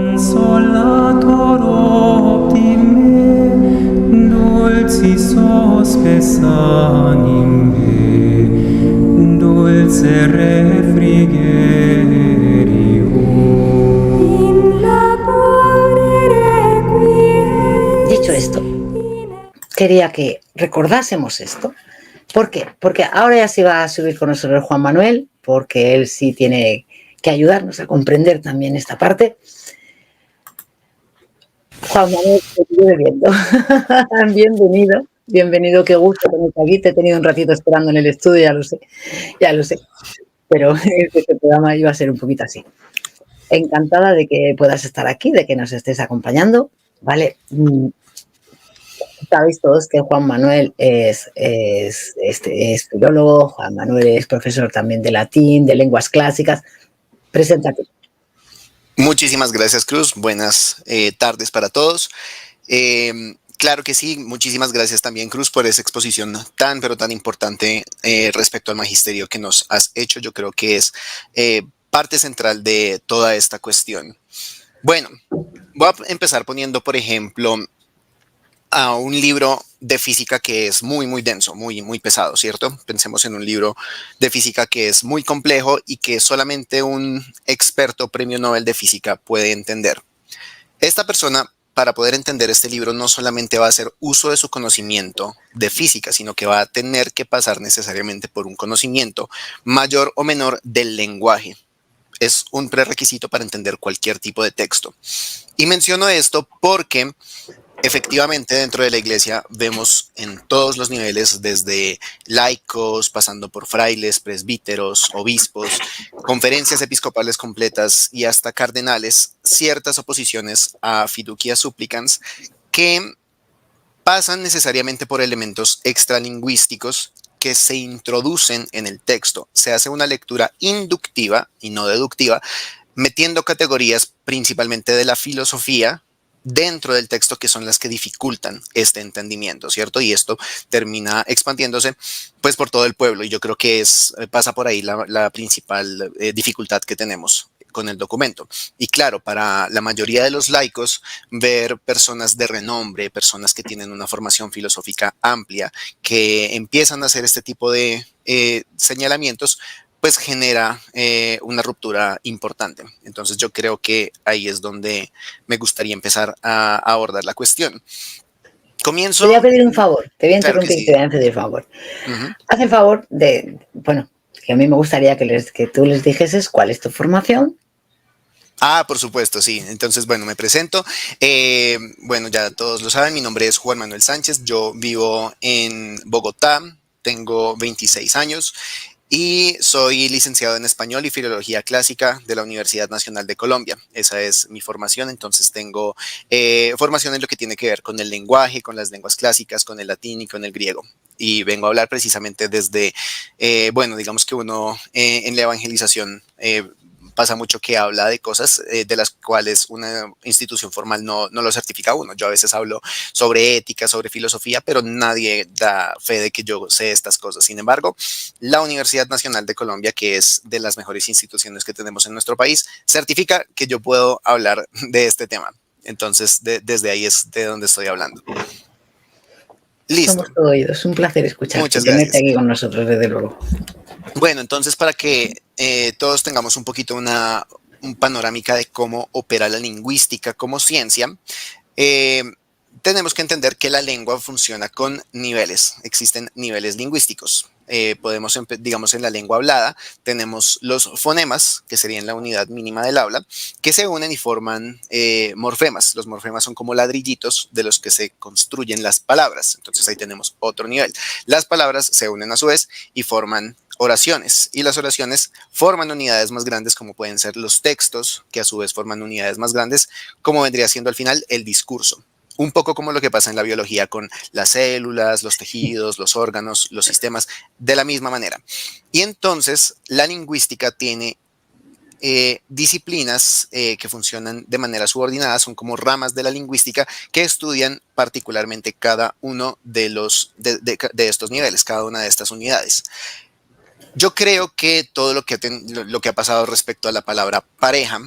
Consolator optime, dulcis hospes anime, dulce refrigerio. In labore requiem. Dicho esto, quería que recordásemos esto. ¿Por qué? Porque ahora ya se va a subir con nosotros Juan Manuel, porque él sí tiene que ayudarnos a comprender también esta parte. Juan Manuel, te estoy viendo. Bienvenido, qué gusto tenerte aquí. Te he tenido un ratito esperando en el estudio, ya lo sé. Pero este programa iba a ser un poquito así. Encantada de que puedas estar aquí, de que nos estés acompañando, ¿vale? Sabéis todos que Juan Manuel es filólogo, Juan Manuel es profesor también de latín, de lenguas clásicas. Preséntate. Muchísimas gracias, Cruz. Buenas tardes para todos. Claro que sí, muchísimas gracias también, Cruz, por esa exposición tan, pero tan importante respecto al magisterio que nos has hecho. Yo creo que es parte central de toda esta cuestión. Bueno, voy a empezar poniendo, por ejemplo, a un libro de física que es muy, muy denso, muy, muy pesado, ¿cierto? Pensemos en un libro de física que es muy complejo y que solamente un experto premio Nobel de física puede entender. Esta persona, para poder entender este libro, no solamente va a hacer uso de su conocimiento de física, sino que va a tener que pasar necesariamente por un conocimiento mayor o menor del lenguaje. Es un prerequisito para entender cualquier tipo de texto. Y menciono esto porque efectivamente, dentro de la iglesia vemos en todos los niveles, desde laicos, pasando por frailes, presbíteros, obispos, conferencias episcopales completas y hasta cardenales, ciertas oposiciones a fiducia supplicans que pasan necesariamente por elementos extralingüísticos que se introducen en el texto. Se hace una lectura inductiva y no deductiva, metiendo categorías principalmente de la filosofía dentro del texto, que son las que dificultan este entendimiento, ¿cierto? Y esto termina expandiéndose pues por todo el pueblo, y yo creo que pasa por ahí la principal dificultad que tenemos con el documento. Y claro, para la mayoría de los laicos, ver personas de renombre, personas que tienen una formación filosófica amplia, que empiezan a hacer este tipo de señalamientos, pues genera una ruptura importante. Entonces yo creo que ahí es donde me gustaría empezar a abordar la cuestión. Comienzo. Te voy a pedir un favor, te voy a Claro que interrumpir y sí. te voy a pedir un favor. Haz el favor de, bueno, que a mí me gustaría que tú les dijeses cuál es tu formación. Ah, por supuesto, sí. Entonces, bueno, me presento. Bueno, ya todos lo saben, mi nombre es Juan Manuel Sánchez. Yo vivo en Bogotá, tengo 26 años. Y soy licenciado en Español y Filología Clásica de la Universidad Nacional de Colombia. Esa es mi formación. Entonces tengo formación en lo que tiene que ver con el lenguaje, con las lenguas clásicas, con el latín y con el griego. Y vengo a hablar precisamente desde, bueno, digamos que uno en la evangelización pasa mucho que habla de cosas de las cuales una institución formal no lo certifica a uno. Yo a veces hablo sobre ética, sobre filosofía, pero nadie da fe de que yo sé estas cosas. Sin embargo, la Universidad Nacional de Colombia, que es de las mejores instituciones que tenemos en nuestro país, certifica que yo puedo hablar de este tema. Entonces, desde ahí es de donde estoy hablando. Listo. Somos todo oídos, un placer escucharte. Muchas tenerte gracias. aquí con nosotros, desde luego. Bueno, entonces para que todos tengamos un poquito un panorámica de cómo opera la lingüística como ciencia, tenemos que entender que la lengua funciona con niveles. Existen niveles lingüísticos. Digamos, en la lengua hablada tenemos los fonemas, que serían la unidad mínima del habla, que se unen y forman morfemas. Los morfemas son como ladrillitos de los que se construyen las palabras. Entonces ahí tenemos otro nivel. Las palabras se unen a su vez y forman oraciones, y las oraciones forman unidades más grandes, como pueden ser los textos, que a su vez forman unidades más grandes, como vendría siendo al final el discurso. Un poco como lo que pasa en la biología con las células, los tejidos, los órganos, los sistemas, de la misma manera. Y entonces la lingüística tiene disciplinas que funcionan de manera subordinada, son como ramas de la lingüística que estudian particularmente cada uno de estos niveles, cada una de estas unidades. Yo creo que todo lo que ha pasado respecto a la palabra pareja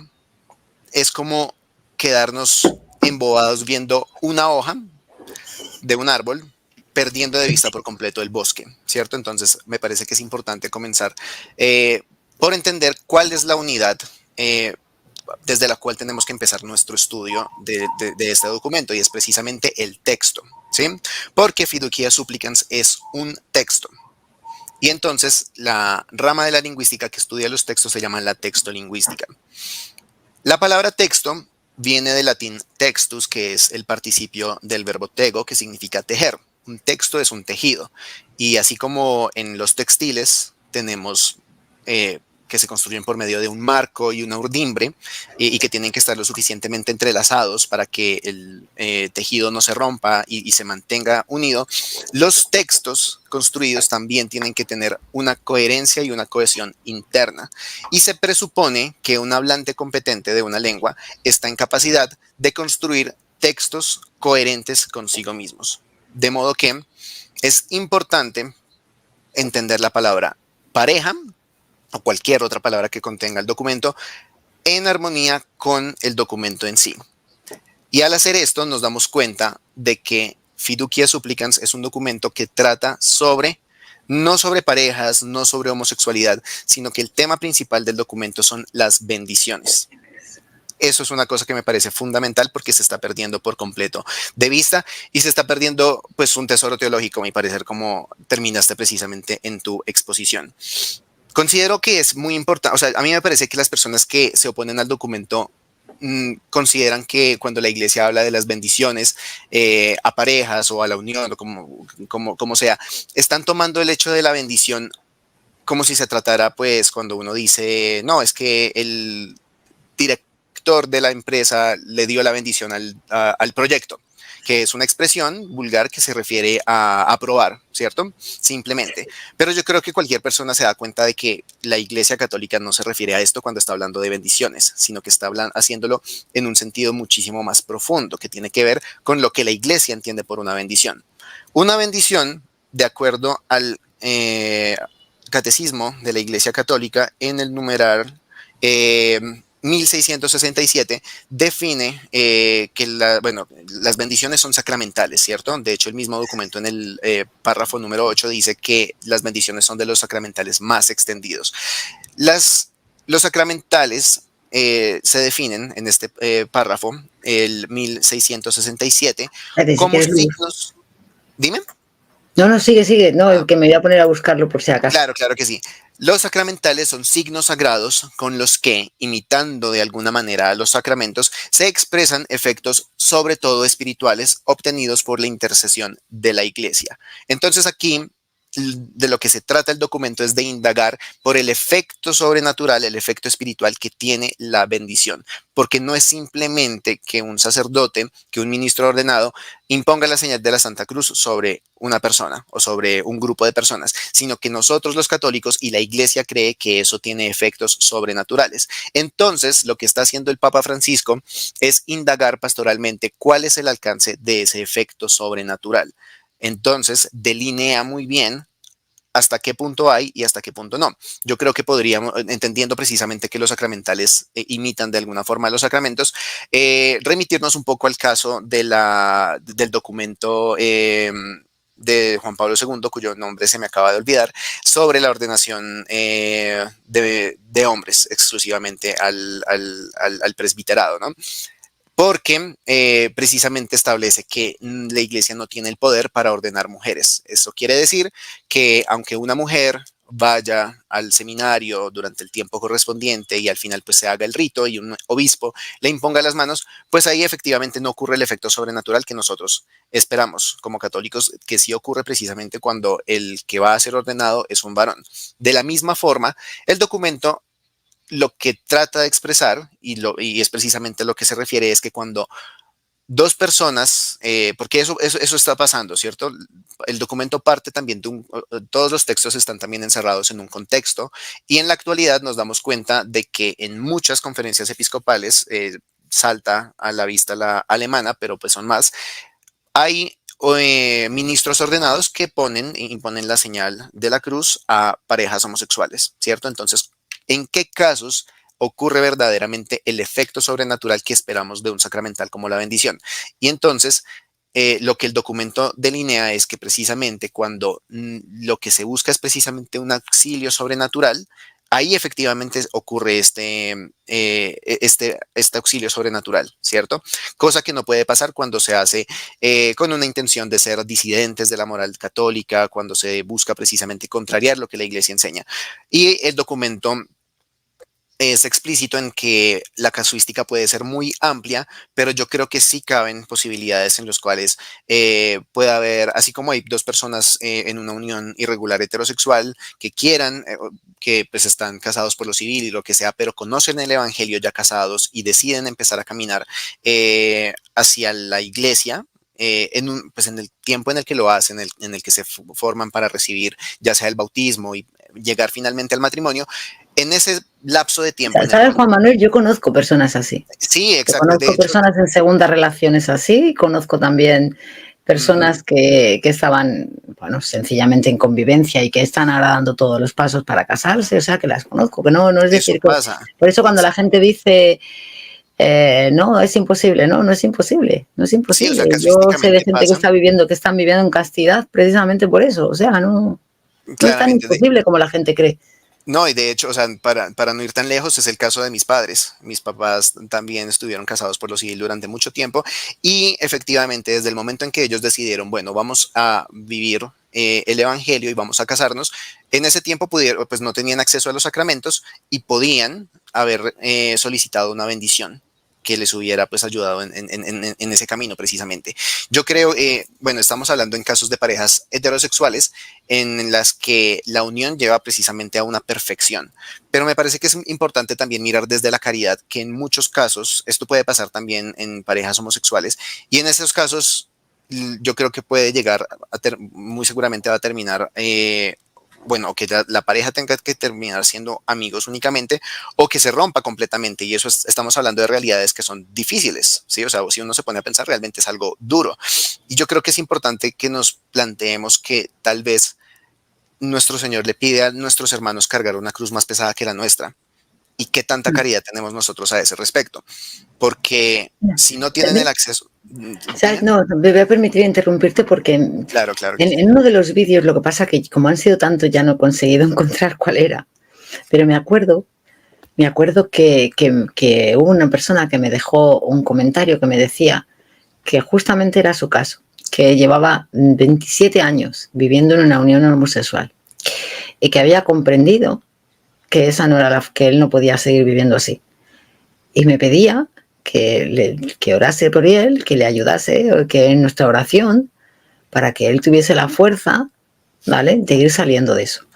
es como quedarnos embobados viendo una hoja de un árbol, perdiendo de vista por completo el bosque, ¿cierto? Entonces, me parece que es importante comenzar por entender cuál es la unidad desde la cual tenemos que empezar nuestro estudio de este documento, y es precisamente el texto, ¿sí? Porque Fiducia Supplicans es un texto. Y entonces la rama de la lingüística que estudia los textos se llama la textolingüística. La palabra texto viene del latín textus, que es el participio del verbo tego, que significa tejer. Un texto es un tejido. Y así como en los textiles tenemos que se construyen por medio de un marco y una urdimbre, y que tienen que estar lo suficientemente entrelazados para que el tejido no se rompa y se mantenga unido, los textos construidos también tienen que tener una coherencia y una cohesión interna. Y se presupone que un hablante competente de una lengua está en capacidad de construir textos coherentes consigo mismos. De modo que es importante entender la palabra pareja o cualquier otra palabra que contenga el documento en armonía con el documento en sí. Y al hacer esto nos damos cuenta de que Fiducia Supplicans es un documento que trata no sobre parejas, no sobre homosexualidad, sino que el tema principal del documento son las bendiciones. Eso es una cosa que me parece fundamental porque se está perdiendo por completo de vista, y se está perdiendo pues un tesoro teológico, a mi parecer, como terminaste precisamente en tu exposición. Considero que es muy importante, o sea, a mí me parece que las personas que se oponen al documento consideran que cuando la iglesia habla de las bendiciones a parejas o a la unión o como sea, están tomando el hecho de la bendición como si se tratara, pues, cuando uno dice, no, es que el director de la empresa le dio la bendición al proyecto, que es una expresión vulgar que se refiere a aprobar, ¿cierto? Simplemente. Pero yo creo que cualquier persona se da cuenta de que la Iglesia Católica no se refiere a esto cuando está hablando de bendiciones, sino que está haciéndolo en un sentido muchísimo más profundo, que tiene que ver con lo que la Iglesia entiende por una bendición. Una bendición, de acuerdo al catecismo de la Iglesia Católica, en el numeral 1667, define que las bendiciones son sacramentales, ¿cierto? De hecho, el mismo documento en el párrafo número 8 dice que las bendiciones son de los sacramentales más extendidos. Los sacramentales se definen en este párrafo, el 1667, como signos... Dime. No, sigue. No, que me voy a poner a buscarlo por si acaso. Claro que sí. Los sacramentales son signos sagrados con los que, imitando de alguna manera a los sacramentos, se expresan efectos sobre todo espirituales obtenidos por la intercesión de la Iglesia. Entonces aquí de lo que se trata el documento es de indagar por el efecto sobrenatural, el efecto espiritual que tiene la bendición, porque no es simplemente que un sacerdote, que un ministro ordenado imponga la señal de la Santa Cruz sobre una persona o sobre un grupo de personas, sino que nosotros los católicos y la Iglesia cree que eso tiene efectos sobrenaturales. Entonces, lo que está haciendo el Papa Francisco es indagar pastoralmente cuál es el alcance de ese efecto sobrenatural. Entonces, delinea muy bien hasta qué punto hay y hasta qué punto no. Yo creo que podríamos, entendiendo precisamente que los sacramentales imitan de alguna forma los sacramentos, remitirnos un poco al caso del documento de Juan Pablo II, cuyo nombre se me acaba de olvidar, sobre la ordenación de hombres exclusivamente al presbiterado, ¿no? Porque precisamente establece que la Iglesia no tiene el poder para ordenar mujeres. Eso quiere decir que aunque una mujer vaya al seminario durante el tiempo correspondiente y al final pues se haga el rito y un obispo le imponga las manos, pues ahí efectivamente no ocurre el efecto sobrenatural que nosotros esperamos como católicos, que sí ocurre precisamente cuando el que va a ser ordenado es un varón. De la misma forma, el documento lo que trata de expresar, y es precisamente lo que se refiere, es que cuando dos personas, porque eso está pasando, ¿cierto? El documento parte también todos los textos están también encerrados en un contexto, y en la actualidad nos damos cuenta de que en muchas conferencias episcopales, salta a la vista la alemana, pero pues son más, hay ministros ordenados que imponen la señal de la cruz a parejas homosexuales, ¿cierto? Entonces, ¿en qué casos ocurre verdaderamente el efecto sobrenatural que esperamos de un sacramental como la bendición. Y entonces, lo que el documento delinea es que precisamente cuando lo que se busca es precisamente un auxilio sobrenatural, ahí efectivamente ocurre este auxilio sobrenatural, ¿cierto? Cosa que no puede pasar cuando se hace con una intención de ser disidentes de la moral católica, cuando se busca precisamente contrariar lo que la iglesia enseña. Y el documento es explícito en que la casuística puede ser muy amplia, pero yo creo que sí caben posibilidades en las cuales puede haber, así como hay dos personas en una unión irregular heterosexual que quieran, que pues están casados por lo civil y lo que sea, pero conocen el evangelio ya casados y deciden empezar a caminar hacia la iglesia. Pues en el tiempo en el que lo hacen, en el que se forman para recibir ya sea el bautismo y llegar finalmente al matrimonio, en ese lapso de tiempo en el ¿Sabes, cual... Juan Manuel? Yo conozco personas así. Sí, Yo exacto. De conozco hecho, personas en segundas relaciones así, conozco también personas que estaban, bueno, sencillamente en convivencia y que están ahora dando todos los pasos para casarse, o sea, que las conozco, que no es eso decir que... pasa. Por eso cuando la gente dice, no, es imposible, no es imposible, no es Sí, o imposible. sea, Yo sé de casuísticamente gente pasa. que están viviendo en castidad precisamente por eso, o sea, no es tan Claramente. imposible como la gente cree. No, y de hecho, o sea, para no ir tan lejos, es el caso de mis padres. Mis papás también estuvieron casados por lo civil durante mucho tiempo y efectivamente desde el momento en que ellos decidieron, bueno, vamos a vivir el evangelio y vamos a casarnos, en ese tiempo pudieron, pues no tenían acceso a los sacramentos y podían haber solicitado una bendición que les hubiera pues ayudado en ese camino precisamente. Yo creo, bueno, estamos hablando en casos de parejas heterosexuales en las que la unión lleva precisamente a una perfección. Pero me parece que es importante también mirar desde la caridad, que en muchos casos, esto puede pasar también en parejas homosexuales, y en esos casos yo creo que puede llegar muy seguramente va a terminar, bueno, que la pareja tenga que terminar siendo amigos únicamente o que se rompa completamente. Y eso estamos hablando de realidades que son difíciles, ¿sí? O sea, si uno se pone a pensar, realmente es algo duro. Y yo creo que es importante que nos planteemos que tal vez nuestro Señor le pide a nuestros hermanos cargar una cruz más pesada que la nuestra. ¿Y qué tanta caridad tenemos nosotros a ese respecto? Porque si no tienen el acceso... ¿Sabes? Dime. No, me voy a permitir interrumpirte porque Claro, claro que sí. en uno de los vídeos, lo que pasa que como han sido tantos ya no he conseguido encontrar cuál era, pero me acuerdo que hubo una persona que me dejó un comentario que me decía que justamente era su caso, que llevaba 27 años viviendo en una unión homosexual y que había comprendido que esa no era que él no podía seguir viviendo así. Y me pedía que orase por él, que le ayudase, que en nuestra oración, para que él tuviese la fuerza, ¿vale?, de ir saliendo de eso.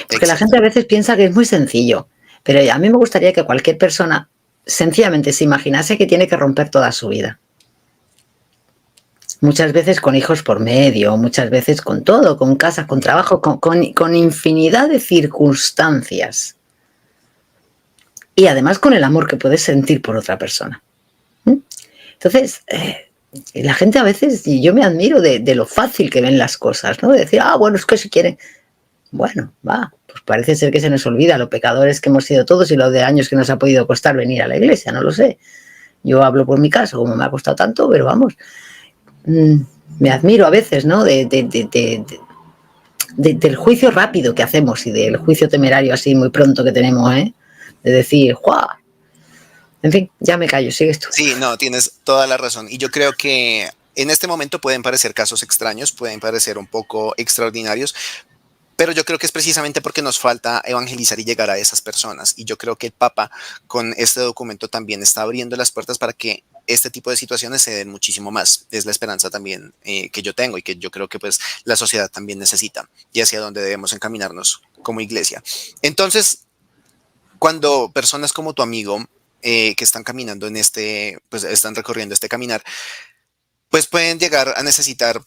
Porque la gente a Excelente. veces piensa que es muy sencillo, pero a mí me gustaría que cualquier persona sencillamente se imaginase que tiene que romper toda su vida. Muchas veces con hijos por medio, muchas veces con todo, con casa, con trabajo, con infinidad de circunstancias. Y además con el amor que puedes sentir por otra persona. Entonces, la gente a veces, y yo me admiro de lo fácil que ven las cosas, ¿no? De decir, bueno, es que si quieren. Bueno, pues parece ser que se nos olvida lo pecadores que hemos sido todos y lo de años que nos ha podido costar venir a la iglesia, no lo sé. Yo hablo por mi caso, como me ha costado tanto, pero vamos, me admiro a veces, ¿no? Del juicio rápido que hacemos y del juicio temerario así muy pronto que tenemos, ¿eh? De decir, ¡guau! En fin, ya me callo, sigues tú. Sí, no, tienes toda la razón. Y yo creo que en este momento pueden parecer casos extraños, pueden parecer un poco extraordinarios, pero yo creo que es precisamente porque nos falta evangelizar y llegar a esas personas. Y yo creo que el Papa con este documento también está abriendo las puertas para que este tipo de situaciones se den muchísimo más. Es la esperanza también que yo tengo y que yo creo que pues la sociedad también necesita y hacia donde debemos encaminarnos como iglesia. Entonces, cuando personas como tu amigo que están caminando en pues están recorriendo este caminar, pues pueden llegar a necesitar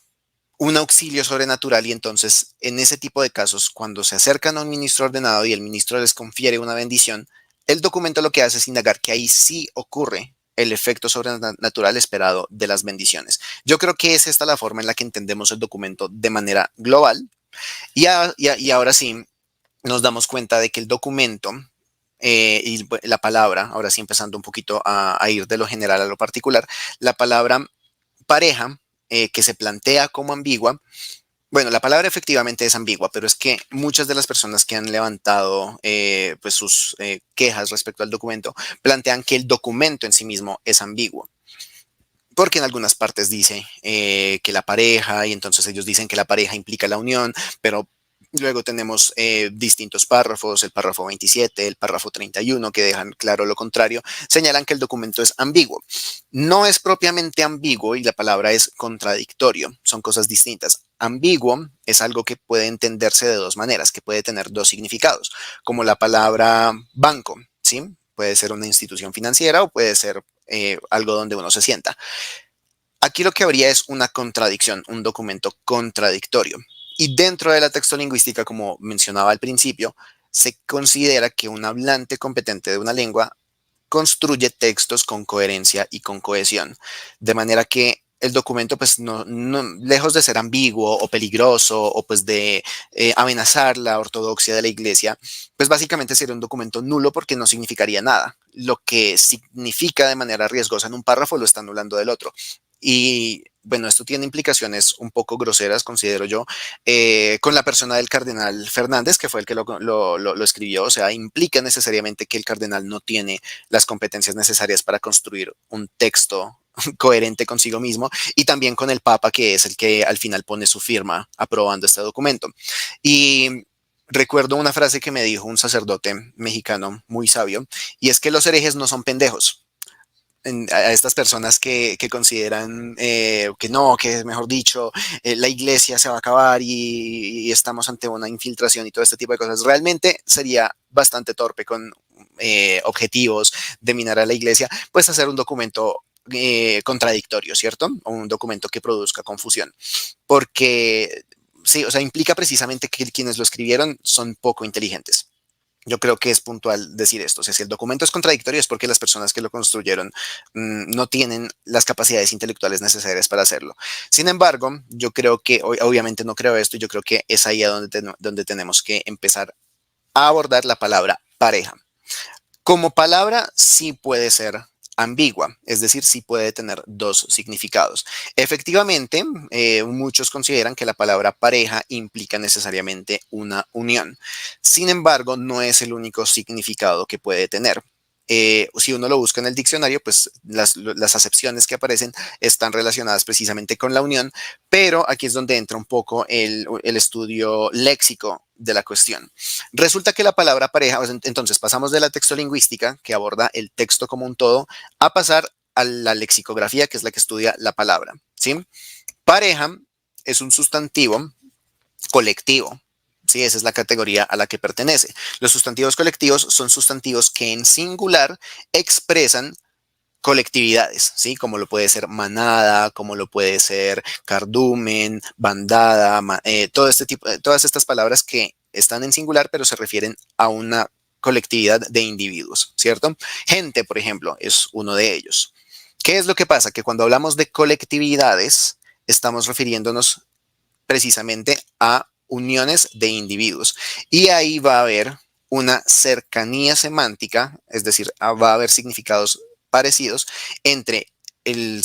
un auxilio sobrenatural y entonces en ese tipo de casos, cuando se acercan a un ministro ordenado y el ministro les confiere una bendición, el documento lo que hace es indagar que ahí sí ocurre el efecto sobrenatural esperado de las bendiciones. Yo creo que es esta la forma en la que entendemos el documento de manera global y ahora sí nos damos cuenta de que el documento y la palabra, ahora sí empezando un poquito a ir de lo general a lo particular, la palabra pareja, que se plantea como ambigua. Bueno, la palabra efectivamente es ambigua, pero es que muchas de las personas que han levantado pues sus quejas respecto al documento plantean que el documento en sí mismo es ambiguo. Porque en algunas partes dice que la pareja, y entonces ellos dicen que la pareja implica la unión, pero luego tenemos distintos párrafos, el párrafo 27, el párrafo 31, que dejan claro lo contrario, señalan que el documento es ambiguo. No es propiamente ambiguo y la palabra es contradictorio, son cosas distintas. Ambiguo es algo que puede entenderse de dos maneras, que puede tener dos significados, como la palabra banco, ¿sí? Puede ser una institución financiera o puede ser algo donde uno se sienta. Aquí lo que habría es una contradicción, un documento contradictorio. Y dentro de la textolingüística, como mencionaba al principio, se considera que un hablante competente de una lengua construye textos con coherencia y con cohesión. De manera que el documento, pues, lejos de ser ambiguo o peligroso o pues de amenazar la ortodoxia de la iglesia, pues básicamente sería un documento nulo porque no significaría nada. Lo que significa de manera riesgosa en un párrafo lo está anulando del otro. Y bueno, esto tiene implicaciones un poco groseras, considero yo, con la persona del cardenal Fernández, que fue el que lo escribió. O sea, implica necesariamente que el cardenal no tiene las competencias necesarias para construir un texto coherente consigo mismo, y también con el Papa, que es el que al final pone su firma aprobando este documento. Y recuerdo una frase que me dijo un sacerdote mexicano muy sabio, y es que los herejes no son pendejos. A estas personas que consideran que no, que mejor dicho, la iglesia se va a acabar y estamos ante una infiltración y todo este tipo de cosas. Realmente sería bastante torpe con objetivos de minar a la iglesia, pues hacer un documento contradictorio, ¿cierto? O un documento que produzca confusión. Porque sí, o sea, implica precisamente que quienes lo escribieron son poco inteligentes. Yo creo que es puntual decir esto. O sea, si el documento es contradictorio es porque las personas que lo construyeron no tienen las capacidades intelectuales necesarias para hacerlo. Sin embargo, yo creo que, obviamente no creo esto, yo creo que es ahí a donde tenemos que empezar a abordar la palabra pareja. Como palabra sí puede ser ambigua, es decir, sí puede tener dos significados. Efectivamente, muchos consideran que la palabra pareja implica necesariamente una unión. Sin embargo, no es el único significado que puede tener. Si uno lo busca en el diccionario, pues las acepciones que aparecen están relacionadas precisamente con la unión, pero aquí es donde entra un poco el estudio léxico de la cuestión. Resulta que la palabra pareja, entonces pasamos de la textolingüística, que aborda el texto como un todo, a pasar a la lexicografía, que es la que estudia la palabra, ¿sí? Pareja es un sustantivo colectivo. Sí, esa es la categoría a la que pertenece. Los sustantivos colectivos son sustantivos que en singular expresan colectividades, ¿sí? Como lo puede ser manada, como lo puede ser cardumen, bandada, todo este tipo, todas estas palabras que están en singular, pero se refieren a una colectividad de individuos, ¿cierto? Gente, por ejemplo, es uno de ellos. ¿Qué es lo que pasa? Que cuando hablamos de colectividades, estamos refiriéndonos precisamente a uniones de individuos. Y ahí va a haber una cercanía semántica, es decir, va a haber significados parecidos entre el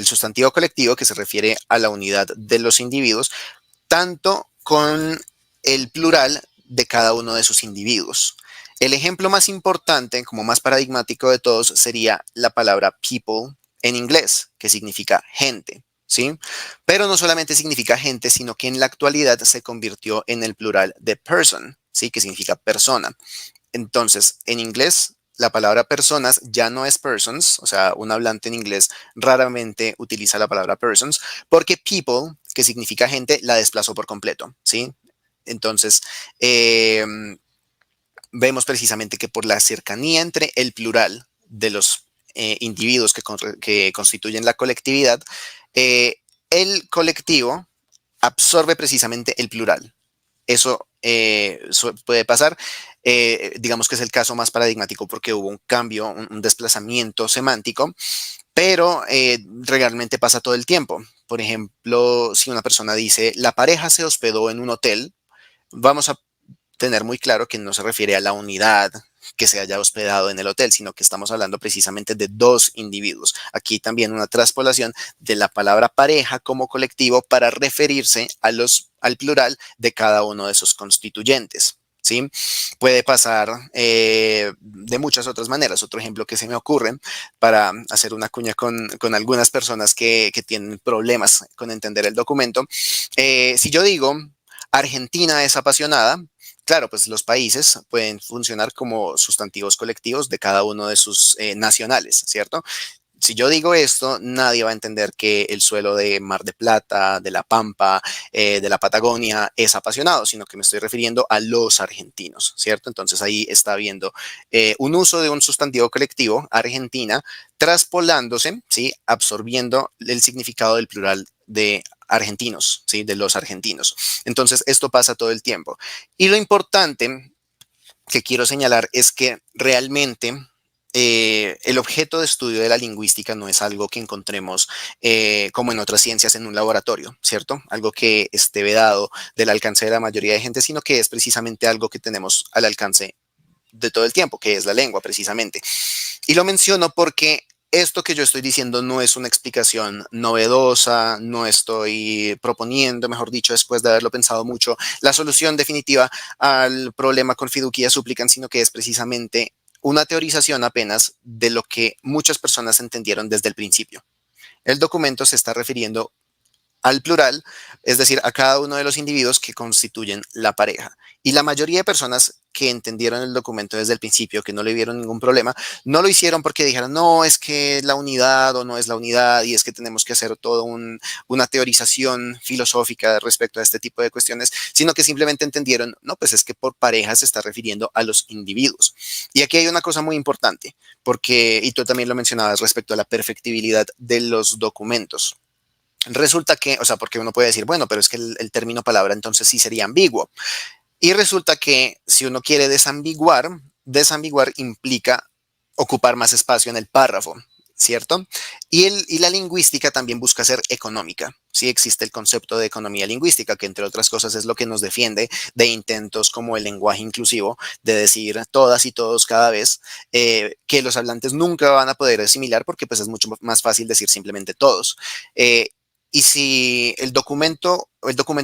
sustantivo colectivo, que se refiere a la unidad de los individuos, tanto con el plural de cada uno de sus individuos. El ejemplo más importante, como más paradigmático de todos, sería la palabra people en inglés, que significa gente. ¿Sí? Pero no solamente significa gente, sino que en la actualidad se convirtió en el plural de person, ¿sí? Que significa persona. Entonces, en inglés, la palabra personas ya no es persons, o sea, un hablante en inglés raramente utiliza la palabra persons, porque people, que significa gente, la desplazó por completo, ¿sí? Entonces, vemos precisamente que por la cercanía entre el plural de los individuos que constituyen la colectividad, el colectivo absorbe precisamente el plural. Eso puede pasar, digamos que es el caso más paradigmático porque hubo un cambio, un desplazamiento semántico, pero realmente pasa todo el tiempo. Por ejemplo, si una persona dice, la pareja se hospedó en un hotel, vamos a tener muy claro que no se refiere a la unidad que se haya hospedado en el hotel, sino que estamos hablando precisamente de dos individuos. Aquí también una traspolación de la palabra pareja como colectivo para referirse al plural de cada uno de esos constituyentes. ¿Sí? Puede pasar de muchas otras maneras. Otro ejemplo que se me ocurre para hacer una cuña con algunas personas que tienen problemas con entender el documento. Si yo digo Argentina es apasionada, claro, pues los países pueden funcionar como sustantivos colectivos de cada uno de sus nacionales, ¿cierto? Si yo digo esto, nadie va a entender que el suelo de Mar de Plata, de La Pampa, de la Patagonia es apasionado, sino que me estoy refiriendo a los argentinos, ¿cierto? Entonces ahí está habiendo un uso de un sustantivo colectivo, Argentina, traspolándose, ¿sí? Absorbiendo el significado del plural de argentinos, ¿sí? De los argentinos. Entonces esto pasa todo el tiempo. Y lo importante que quiero señalar es que realmente el objeto de estudio de la lingüística no es algo que encontremos como en otras ciencias en un laboratorio, ¿cierto? Algo que esté vedado del alcance de la mayoría de gente, sino que es precisamente algo que tenemos al alcance de todo el tiempo, que es la lengua precisamente. Y lo menciono porque esto que yo estoy diciendo no es una explicación novedosa, no estoy proponiendo, mejor dicho, después de haberlo pensado mucho, la solución definitiva al problema con fiducia supplican, sino que es precisamente una teorización apenas de lo que muchas personas entendieron desde el principio. El documento se está refiriendo al plural, es decir, a cada uno de los individuos que constituyen la pareja. Y la mayoría de personas que entendieron el documento desde el principio, que no le vieron ningún problema, no lo hicieron porque dijeron, no, es que la unidad o no es la unidad y es que tenemos que hacer toda una teorización filosófica respecto a este tipo de cuestiones, sino que simplemente entendieron, no, pues es que por pareja se está refiriendo a los individuos. Y aquí hay una cosa muy importante, porque, y tú también lo mencionabas respecto a la perfectibilidad de los documentos. Resulta que, o sea, porque uno puede decir, bueno, pero es que el término palabra entonces sí sería ambiguo. Y resulta que si uno quiere desambiguar implica ocupar más espacio en el párrafo, ¿cierto? Y la lingüística también busca ser económica. Sí existe el concepto de economía lingüística, que entre otras cosas es lo que nos defiende de intentos como el lenguaje inclusivo, de decir todas y todos cada vez, que los hablantes nunca van a poder asimilar porque pues es mucho más fácil decir simplemente todos. Y si el documento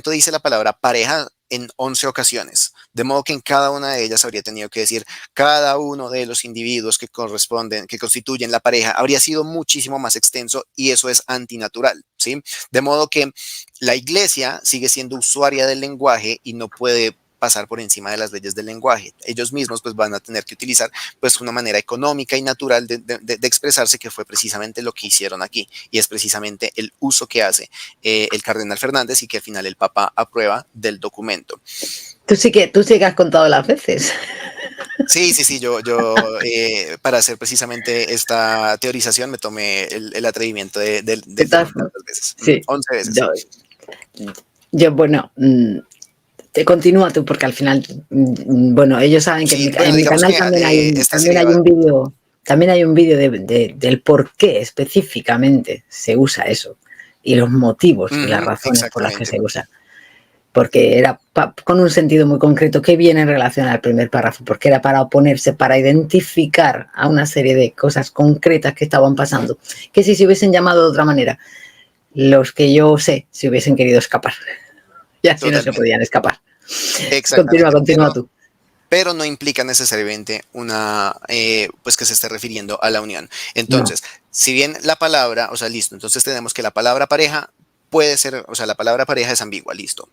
dice la palabra pareja en 11 ocasiones, de modo que en cada una de ellas habría tenido que decir cada uno de los individuos que corresponden, que constituyen la pareja, habría sido muchísimo más extenso y eso es antinatural, ¿sí? De modo que la iglesia sigue siendo usuaria del lenguaje y no puede pasar por encima de las leyes del lenguaje. Ellos mismos pues van a tener que utilizar pues una manera económica y natural de expresarse, que fue precisamente lo que hicieron aquí y es precisamente el uso que hace el cardenal Fernández y que al final el Papa aprueba del documento. Tú sí que has contado las veces. Sí, yo para hacer precisamente esta teorización me tomé el atrevimiento de contar las veces, Sí, 11 veces. yo bueno, te continúa tú porque al final, bueno, ellos saben que Sí, en bueno, mi digamos canal que también hay un vídeo, del por qué específicamente se usa eso y los motivos y las razones por las que se usa. Porque era con un sentido muy concreto que viene en relación al primer párrafo, porque era para oponerse, para identificar a una serie de cosas concretas que estaban pasando, que si se hubiesen llamado de otra manera, los que yo sé se hubiesen querido escapar. Y así totalmente. No se podían escapar. Exactamente. Continúa tú. Pero no implica necesariamente pues que se esté refiriendo a la unión. Entonces, si bien la palabra, o sea, listo, entonces tenemos que la palabra pareja puede ser, o sea, la palabra pareja es ambigua, listo.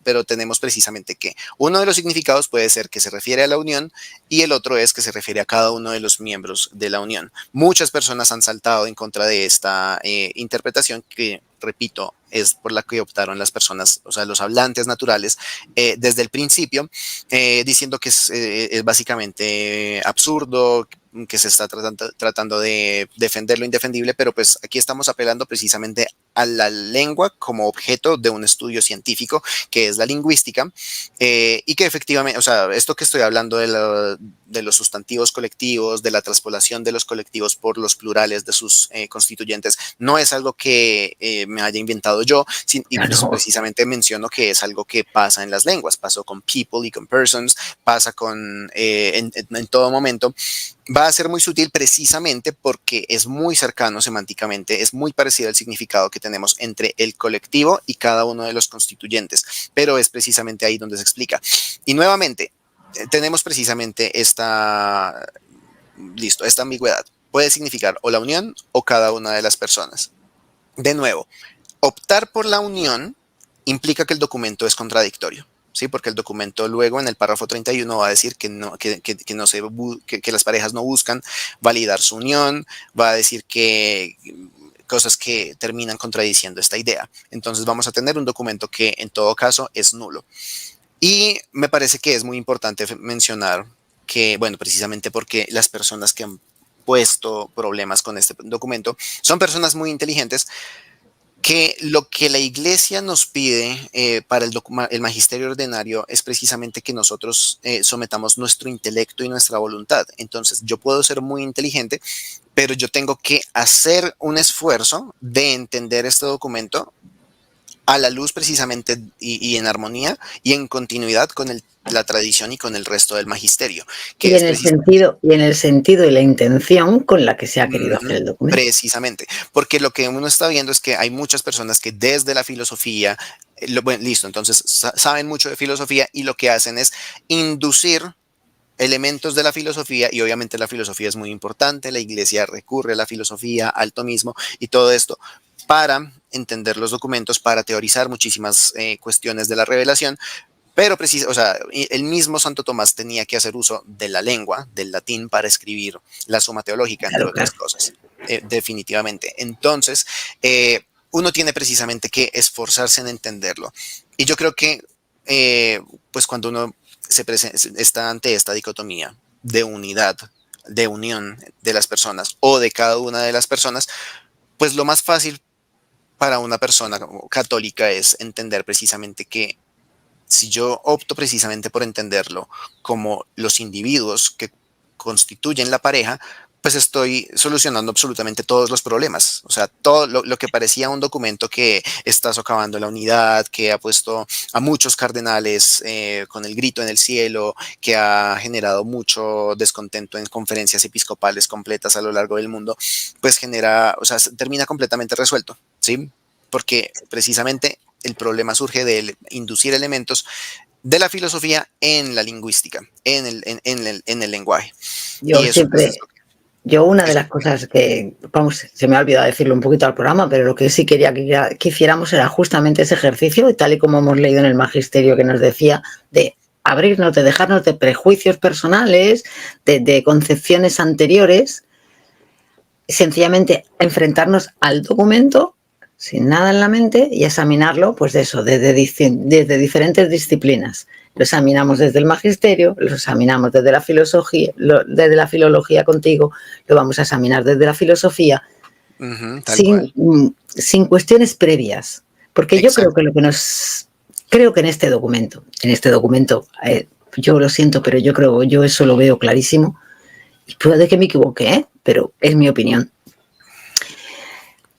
Pero tenemos precisamente que uno de los significados puede ser que se refiere a la unión y el otro es que se refiere a cada uno de los miembros de la unión. Muchas personas han saltado en contra de esta interpretación que, repito, es por la que optaron las personas, o sea, los hablantes naturales, desde el principio, diciendo que es básicamente absurdo, que se está tratando de defender lo indefendible, pero pues aquí estamos apelando precisamente a la lengua como objeto de un estudio científico, que es la lingüística, y que efectivamente, o sea, esto que estoy hablando de los sustantivos colectivos, de la traspolación de los colectivos por los plurales de sus constituyentes, no es algo que me haya inventado yo, y pues Claro. precisamente menciono que es algo que pasa en las lenguas, pasó con people y con persons, pasa en todo momento. Va a ser muy sutil precisamente porque es muy cercano semánticamente, es muy parecido al significado que tenemos entre el colectivo y cada uno de los constituyentes, pero es precisamente ahí donde se explica. Y nuevamente, tenemos precisamente esta ambigüedad. Puede significar o la unión o cada una de las personas. De nuevo, optar por la unión implica que el documento es contradictorio. Sí, porque el documento luego en el párrafo 31 va a decir que las parejas no buscan validar su unión, va a decir que cosas que terminan contradiciendo esta idea. Entonces vamos a tener un documento que en todo caso es nulo. Y me parece que es muy importante mencionar que, bueno, precisamente porque las personas que han puesto problemas con este documento son personas muy inteligentes, que lo que la iglesia nos pide para el magisterio ordinario es precisamente que nosotros sometamos nuestro intelecto y nuestra voluntad. Entonces, yo puedo ser muy inteligente, pero yo tengo que hacer un esfuerzo de entender este documento a la luz precisamente y en armonía y en continuidad con la tradición y con el resto del magisterio, que Y es en el precisamente sentido, y la intención con la que se ha querido hacer el documento. precisamente, porque lo que uno está viendo es que hay muchas personas que desde la filosofía, bueno, listo, entonces saben mucho de filosofía y lo que hacen es inducir elementos de la filosofía, y obviamente la filosofía es muy importante, la iglesia recurre a la filosofía, al tomismo y todo esto para entender los documentos, para teorizar muchísimas cuestiones de la revelación, pero o sea, el mismo Santo Tomás tenía que hacer uso de la lengua, del latín, para escribir la Suma Teológica, entre Claro, otras claro. cosas, definitivamente. Entonces, uno tiene precisamente que esforzarse en entenderlo. Y yo creo que, pues cuando uno está ante esta dicotomía de unidad, de unión de las personas o de cada una de las personas, pues lo más fácil para una persona católica es entender precisamente que si yo opto precisamente por entenderlo como los individuos que constituyen la pareja, pues estoy solucionando absolutamente todos los problemas. O sea, todo lo que parecía un documento que está socavando la unidad, que ha puesto a muchos cardenales con el grito en el cielo, que ha generado mucho descontento en conferencias episcopales completas a lo largo del mundo, pues genera, o sea, termina completamente resuelto, ¿sí? Porque precisamente el problema surge de inducir elementos de la filosofía en la lingüística, en el lenguaje. Yo Y eso pues siempre, una de las cosas que, vamos, se me ha olvidado decirlo un poquito al programa, pero lo que sí quería que hiciéramos era justamente ese ejercicio, y tal y como hemos leído en el magisterio que nos decía, de abrirnos, de dejarnos de prejuicios personales, de concepciones anteriores, sencillamente enfrentarnos al documento sin nada en la mente y examinarlo, pues de eso, desde diferentes disciplinas. Lo examinamos desde el magisterio, lo examinamos desde la filosofía, desde la filología contigo, lo vamos a examinar desde la filosofía, tal cual. sin cuestiones previas. Porque yo creo Exacto. que creo que en este documento, yo lo siento, pero yo eso lo veo clarísimo, y puede que me equivoque, pero es mi opinión.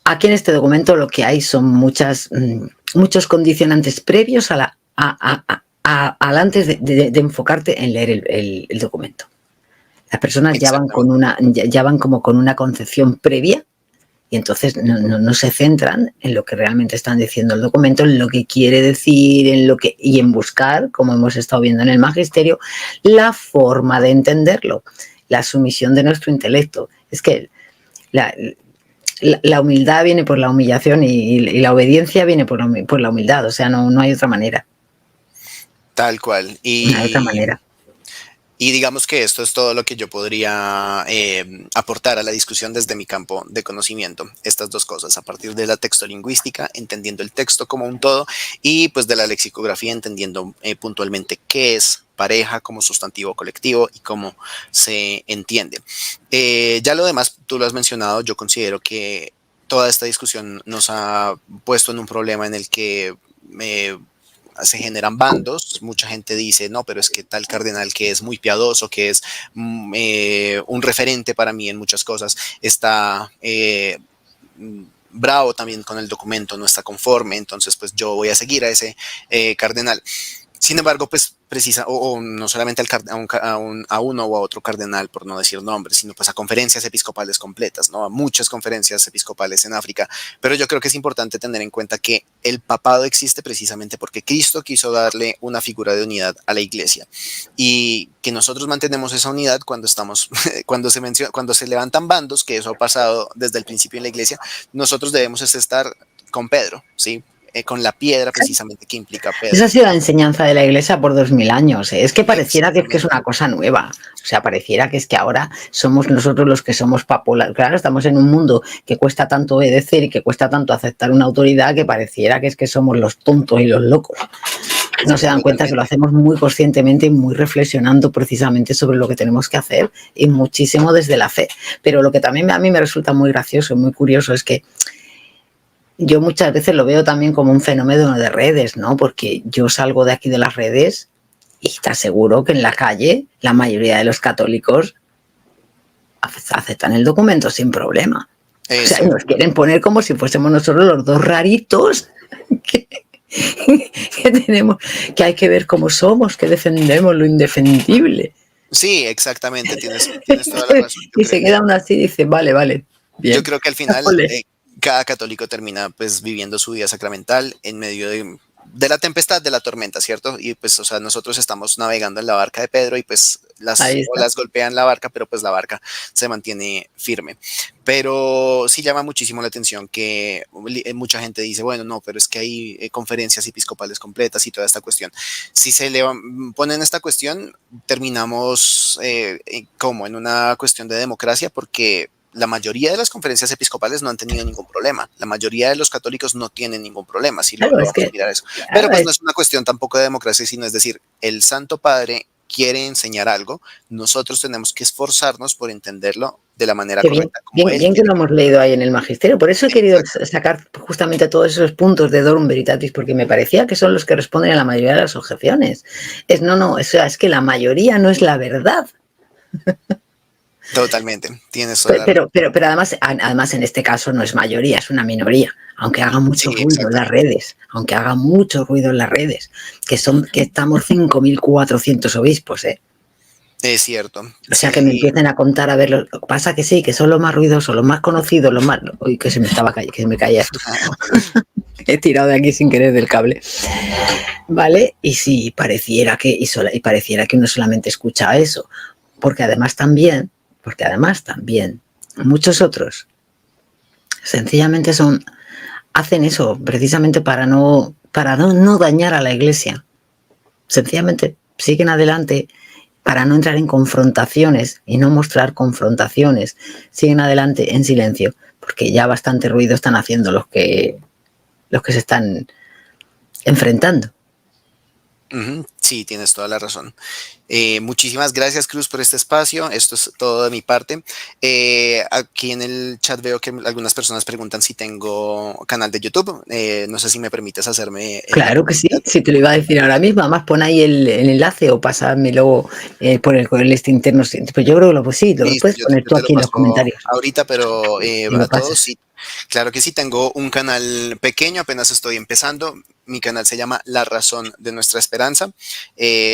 Aquí en este documento lo que hay son muchos condicionantes previos al antes de enfocarte en leer el documento. Las personas ya van como con una concepción previa, y entonces no se centran en lo que realmente están diciendo el documento, en lo que quiere decir, y en buscar, como hemos estado viendo en el magisterio, la forma de entenderlo, la sumisión de nuestro intelecto. Es que la humildad viene por la humillación, y la obediencia viene por la humildad. O sea, no hay otra manera. Tal cual. No hay otra manera. Y digamos que esto es todo lo que yo podría aportar a la discusión desde mi campo de conocimiento. Estas dos cosas, a partir de la textolingüística, entendiendo el texto como un todo, y pues de la lexicografía, entendiendo puntualmente qué es pareja como sustantivo colectivo y cómo se entiende. Ya lo demás, tú lo has mencionado, yo considero que toda esta discusión nos ha puesto en un problema en el que se generan bandos. Mucha gente dice, no, pero es que tal cardenal que es muy piadoso, que es un referente para mí en muchas cosas, está bravo también con el documento, no está conforme, entonces pues yo voy a seguir a ese cardenal. Sin embargo, pues o no solamente a uno o a otro cardenal, por no decir nombres, sino pues a conferencias episcopales completas, ¿no? A muchas conferencias episcopales en África. Pero yo creo que es importante tener en cuenta que el papado existe precisamente porque Cristo quiso darle una figura de unidad a la iglesia y que nosotros mantenemos esa unidad cuando cuando se levantan bandos, que eso ha pasado desde el principio en la iglesia. Nosotros debemos estar con Pedro, ¿sí? Con la piedra precisamente que implica Pedro. Esa ha sido la enseñanza de la Iglesia por 2000 años. Es que pareciera que es una cosa nueva. O sea, pareciera que es que ahora somos nosotros los que somos papolas. Claro, estamos en un mundo que cuesta tanto obedecer y que cuesta tanto aceptar una autoridad que pareciera que es que somos los tontos y los locos. No se dan cuenta que lo hacemos muy conscientemente y muy reflexionando precisamente sobre lo que tenemos que hacer y muchísimo desde la fe. Pero lo que también a mí me resulta muy gracioso y muy curioso es que yo muchas veces lo veo también como un fenómeno de redes, ¿no? Porque yo salgo de aquí de las redes y te aseguro que en la calle la mayoría de los católicos aceptan el documento sin problema. O sea, nos quieren poner como si fuésemos nosotros los dos raritos que tenemos, que hay que ver cómo somos, que defendemos lo indefendible. Sí, exactamente, tienes toda la razón. Y se queda uno así y dice, vale, bien. Yo creo que al final cada católico termina pues viviendo su vida sacramental en medio de la tempestad, de la tormenta, ¿cierto? Y pues, o sea, nosotros estamos navegando en la barca de Pedro y pues las olas golpean la barca, pero pues la barca se mantiene firme. Pero sí llama muchísimo la atención que mucha gente dice, bueno, no, pero es que hay conferencias episcopales completas y toda esta cuestión. Si se le ponen esta cuestión, terminamos como en una cuestión de democracia, porque la mayoría de las conferencias episcopales no han tenido ningún problema. La mayoría de los católicos no tienen ningún problema. Si claro, lo vamos a mirar eso. Claro, pero pues no es una cuestión tampoco de democracia, sino es decir, el Santo Padre quiere enseñar algo, nosotros tenemos que esforzarnos por entenderlo de la manera correcta. Bien que lo hemos leído ahí en el Magisterio. Por eso he querido sacar justamente todos esos puntos de Dorum Veritatis, porque me parecía que son los que responden a la mayoría de las objeciones. Es que la mayoría no es la verdad. Totalmente, tienes pero además en este caso no es mayoría, es una minoría, aunque haga mucho ruido en las redes, que estamos 5.400 obispos, Es cierto. O sea, que me empiecen a contar, a ver, lo que pasa que sí, que son los más ruidosos, los más conocidos, los más... Uy, que se me caía esto. He tirado de aquí sin querer del cable. Vale, y sí, pareciera que uno solamente escucha eso, porque además también muchos otros sencillamente hacen eso precisamente para no dañar a la Iglesia. Sencillamente siguen adelante para no entrar en confrontaciones y no mostrar confrontaciones. Siguen adelante en silencio, porque ya bastante ruido están haciendo los que se están enfrentando. Sí, tienes toda la razón. Muchísimas gracias, Cruz, por este espacio. Esto es todo de mi parte. Aquí en el chat veo que algunas personas preguntan si tengo canal de YouTube. No sé si me permites hacerme... Claro que sí, si te lo iba a decir ahora mismo. Además, pon ahí el enlace o pásame por el este interno. Pues yo creo que sí, lo puedes poner tú aquí en los comentarios. Ahorita, pero a todos sí. Claro que sí, tengo un canal pequeño, apenas estoy empezando. Mi canal se llama La Razón de Nuestra Esperanza.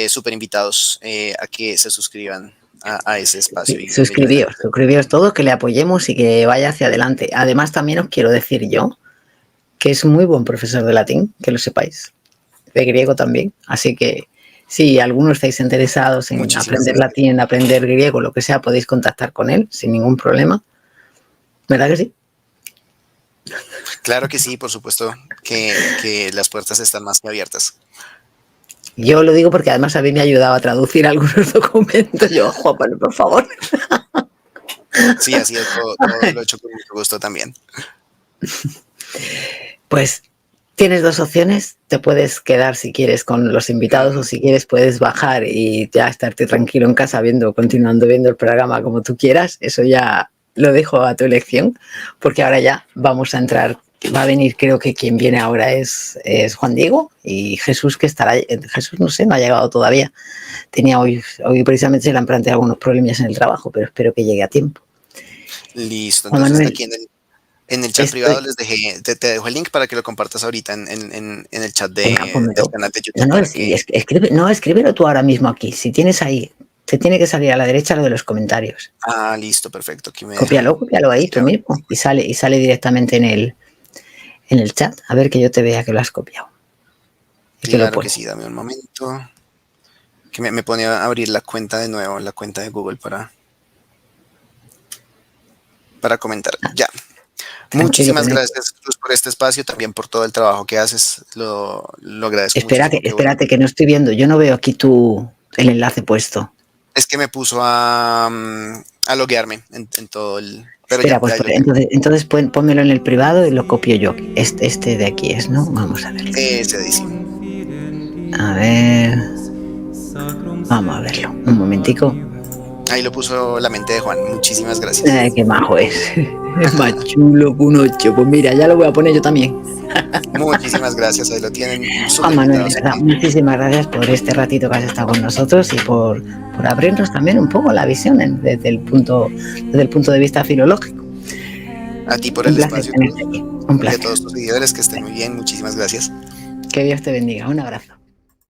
Súper invitados a que se suscriban a ese espacio. Sí, suscribíos todos, que le apoyemos y que vaya hacia adelante. Además, también os quiero decir yo que es muy buen profesor de latín, que lo sepáis. De griego también. Así que si alguno estáis interesados en aprender latín, en aprender griego, lo que sea, podéis contactar con él sin ningún problema. ¿Verdad que sí? Claro que sí, por supuesto que las puertas están más que abiertas. Yo lo digo porque además a mí me ha ayudado a traducir algunos documentos. Yo, Juan, por favor. Sí, así es, todo lo he hecho con mucho gusto también. Pues tienes dos opciones. Te puedes quedar si quieres con los invitados o si quieres puedes bajar y ya estarte tranquilo en casa continuando viendo el programa como tú quieras. Eso ya lo dejo a tu elección, porque ahora ya vamos a entrar. Va a venir, creo que quien viene ahora es Juan Diego y Jesús, que estará. Jesús, no sé, no ha llegado todavía. Tenía hoy precisamente se le han planteado algunos problemas en el trabajo, pero espero que llegue a tiempo. Listo, Juan entonces Manuel, aquí en el chat estoy, privado les dejé, te dejo el link para que lo compartas ahorita en el chat venga, del pónmelo. canal de No, YouTube no, para que... escribe, no, escríbelo tú ahora mismo aquí. Si tienes ahí, te tiene que salir a la derecha lo de los comentarios. Ah, listo, perfecto, aquí me deja. Cópialo ahí tú Ya. mismo y sale directamente en el chat. A ver que yo te vea que lo has copiado y que lo Claro que pones. sí, dame un momento. Que me pone a abrir la cuenta de nuevo, la cuenta de Google para comentar. Ya. Tranquilo, que Muchísimas no hay. gracias, Cruz, por este espacio, también por todo el trabajo que haces. Lo agradezco muchísimo. Espérate, que no estoy viendo. Yo no veo aquí el enlace puesto. Es que me puso a loguearme en todo el... Pero Espera, ya, pues ya ahí lo tengo. entonces pónmelo en el privado y lo copio yo. Este de aquí es, ¿no? Vamos a verlo. Ese dice. A ver, vamos a verlo. Un momentico. Ahí lo puso la mente de Juan. Muchísimas gracias. Qué majo es. Es más chulo que un 8. Pues mira, ya lo voy a poner yo también. Muchísimas gracias. Ahí lo tienen. Juan Súper Manuel, de invitados verdad, aquí. muchísimas gracias por este ratito que has estado con nosotros y por abrirnos también un poco la visión desde el punto de vista filológico. A ti por Un el placer espacio, Cruz. tenerte aquí. Un Y a placer. todos tus seguidores que estén muy bien. Muchísimas gracias. Que Dios te bendiga. Un abrazo.